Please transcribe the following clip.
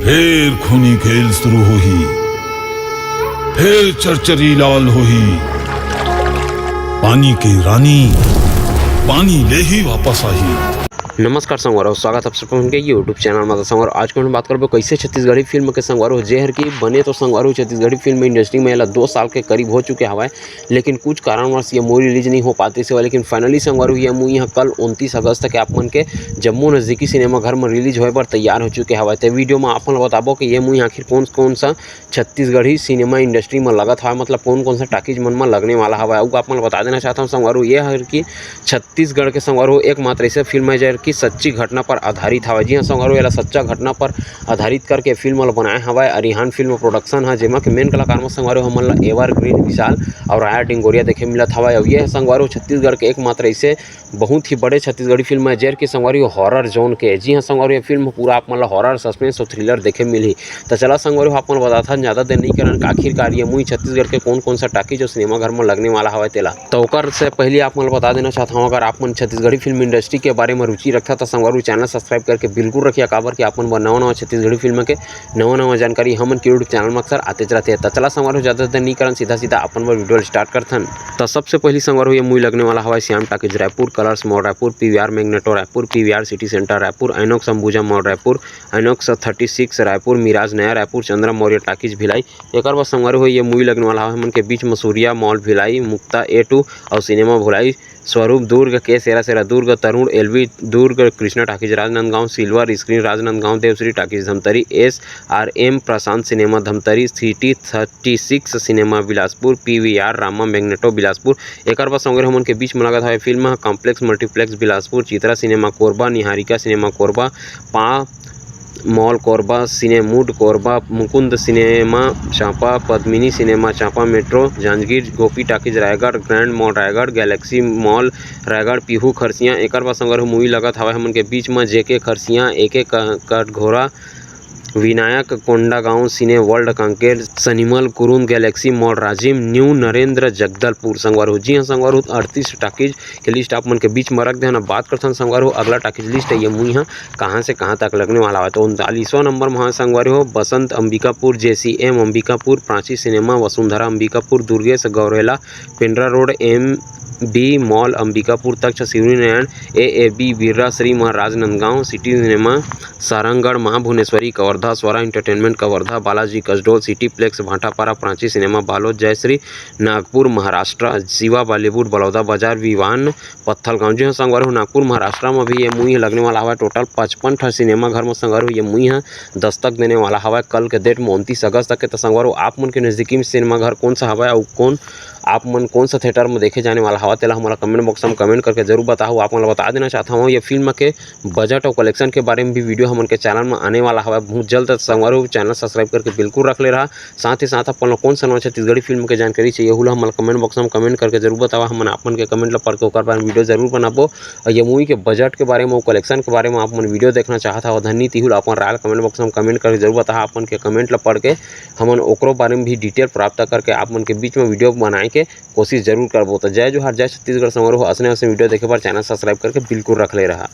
फिर खूनी खेल शुरू होही, फिर चरचरी लाल होही। पानी की रानी पानी ले ही वापस आई। नमस्कार संगवार, स्वागत आप सबका उनके यूट्यूब चैनल में। संगवार आज को हम बात करबो कैसे छत्तीसगढ़ी फिल्म के संगवार जेहर की बने तो संगवार छत्तीसगढ़ी फिल्म इंडस्ट्री में 2 साल के करीब हो चुके हवाए, लेकिन कुछ कारणवश ये मूवी रिलीज नहीं हो पाती से। लेकिन फाइनली संगवार ये मूवी यहाँ कल 29 अगस्त तक आप मन के जम्मू नजदीकी सिनेमा घर में रिलीज होए पर तैयार हो चुके हवाए। तो वीडियो में आप बताबो कि ये मूवी आखिर कौन सा छत्तीसगढ़ी सिनेमा इंडस्ट्री में लगत हवा, मतलब कौन सा टाकीज मन में लगने वाला हवा। आप बता देना चाहता हूँ संगवार ये है कि छत्तीसगढ़ के संगवार एकमात्र ऐसे फिल्म है जर की सच्ची घटना पर आधारित हवा। जी हाँ संगवार ये सच्चा घटना पर आधारित करके फिल्म ला बनाए हवा। अरिहान फिल्म प्रोडक्शन है, जेमा के मेन कलाकार में संगवार हमन ला एवरग्रीन विशाल और आया डिंगोरिया देखे मिलत हवा। और ये संगवार छत्तीसगढ़ के एकमात्र ऐसे बहुत ही बड़े छत्तीसगढ़ी फिल्म है जेर के संगवार हॉरर जोन के। जी हाँ संगवार ये फिल्म पूरा आप मन ला हॉरर सस्पेंस और थ्रिलर देखे मिली। तो चला संगवार आप मन बताता ज़्यादा देर नहीं करन आखिरकार ये मूवी छत्तीसगढ़ के कौन सा टाकी जो सिनेमा घर में लगने वाला हवा तेला। तो ओकर से पहले आप मन बता देना चाहता हूँ, अगर आप मन छत्तीसगढ़ी फिल्म इंडस्ट्री के बारे में रुचि रखता तो संगवार चैनल सब्सक्राइब करके बिल्कुल रखिए, काबर कि आप मन नवा छत्तीसगढ़ी फिल्म के नवा जानकारी हमन के यूट्यूब चैनल में अक्सर आते रहते हैं। तो चला संगवार ज़्यादा देर नहीं करन सीधा अपन वीडियो स्टार्ट करथन। तो सबसे पहले संगवार ये मूवी लगने वाला हवा Shyam Talkies Raipur, Colors Mall Raipur, PVR Magneto Raipur, PVR City Centre Raipur, INOX Ambuja Mall Raipur, INOX 36 Raipur, Miraj Naya Raipur, Chandra Maurya Talkies Bhilai. एक बार संगवार हो ये मूवी लगने वाला है हमन के बीच में सूर्या मॉल भिलाई, मुक्ता A2 और सिनेमा भुलाई, Swaroop Durg, K sera Durg, Tarun LV Durg, Krishna talkies Rajnandgaon, silver screen Rajnandgaon, Devshree talkies Dhamtari, SRM Prashant cinema Dhamtari, city 36 cinema Bilaspur, PVR Rama magneto Bilaspur. एक बार संगवार हमन के बीच में लगत है film complex multiplex Bilaspur, Chitra cinema Korba, Niharika cinema Korba, पा मॉल कोरबा, सिनेमूड Korba, Mukund cinema Champa, Padmini cinema Champa, metro Janjgir, Gopi talkies Raigarh, grand mall Raigarh, galaxy mall Raigarh, Pihu Kharsia. एक बार संगवार मूवी लगत हवा हमन के बीच में JK Kharsia, AK Katghora, Vinayak Kondagaon, cine world Kanker, सनीमल कुरुन, galaxy mall Rajim, new Narendra Jagdalpur. संगवार जी हाँ संगवार 38 टाकीज के लिस्ट आप मन के बीच में रख दे। बात करते संगवार अगला टाकीज लिस्ट है ये मूवी हाँ कहाँ से कहाँ तक लगने वाला है। तो 39वां नंबर में संगवार हो Basant Ambikapur, JCM Ambikapur, Prachi cinema, Vasundhara Ambikapur, Durgesh Gaurela, Pendra road, MB mall Ambikapur, तक्ष शिवरी नारायण, AAB बिररा श्री राजनांदगांव, सिटी सिनेमा सारंगगढ़, माँ Bhubaneswari Kawardha, Swara entertainment Kawardha, Balaji Kasdol, city plex Bhatapara, Prachi cinema Balod, Jayshree Nagpur Maharashtra, Shiva Bollywood Baloda Bazar, Vivan Pathalgaon. जी हाँ संगवार हो नागपुर महाराष्ट्र में भी ये मूवी लगने वाला हवा। टोटल 55 सिनेमा घर में संगवार हो ये मूवी है दस्तक देने वाला हवा कल के डेट में 29 अगस्त तक के। तो संगवार हो आप मन के नज़दीकी सिनेमा घर कौन सा हवा और आप मन कौन सा थिएटर में देखे जाने वाला हवा तेला हमारा कमेंट बॉक्स में कमेंट करके जरूर बताओ। आप मन बता देना चाहता हूँ ये फिल्म के बजट और कलेक्शन के बारे में भी वीडियो हमन के चैनल में आने वाला हवा बहुत जल्द। संगवार हो चैनल सब्सक्राइब करके बिल्कुल रख ले रहा। साथ ही साथ अपन कौन सा नवा छत्तीसगढ़ी फिल्म के जानकारी चाहिए हुला हमारा कमेंट बॉक्स में कमेंट करके जरूर बताओ। हम अपन के कमेंट ला पढ़ के ओकर बारे में वीडियो जरूर बनाबो। और ये मूवी के बजट के बारे में और कलेक्शन के बारे में आप मन वीडियो देखना चाहता हो धन्य तिहुल अपन राय कमेंट बॉक्स में कमेंट करके जरूर बताओ। अपन के कमेंट ला पढ़ के हमन ओकरो बारे में भी डिटेल प्राप्त करके आप मन के बीच में वीडियो बनाए के कोशिश जरूर करबो। तो जय जोहार, जय छत्तीसगढ़। संगवार हो असने वीडियो देखे पर चैनल सब्सक्राइब करके बिल्कुल रख ले रहा।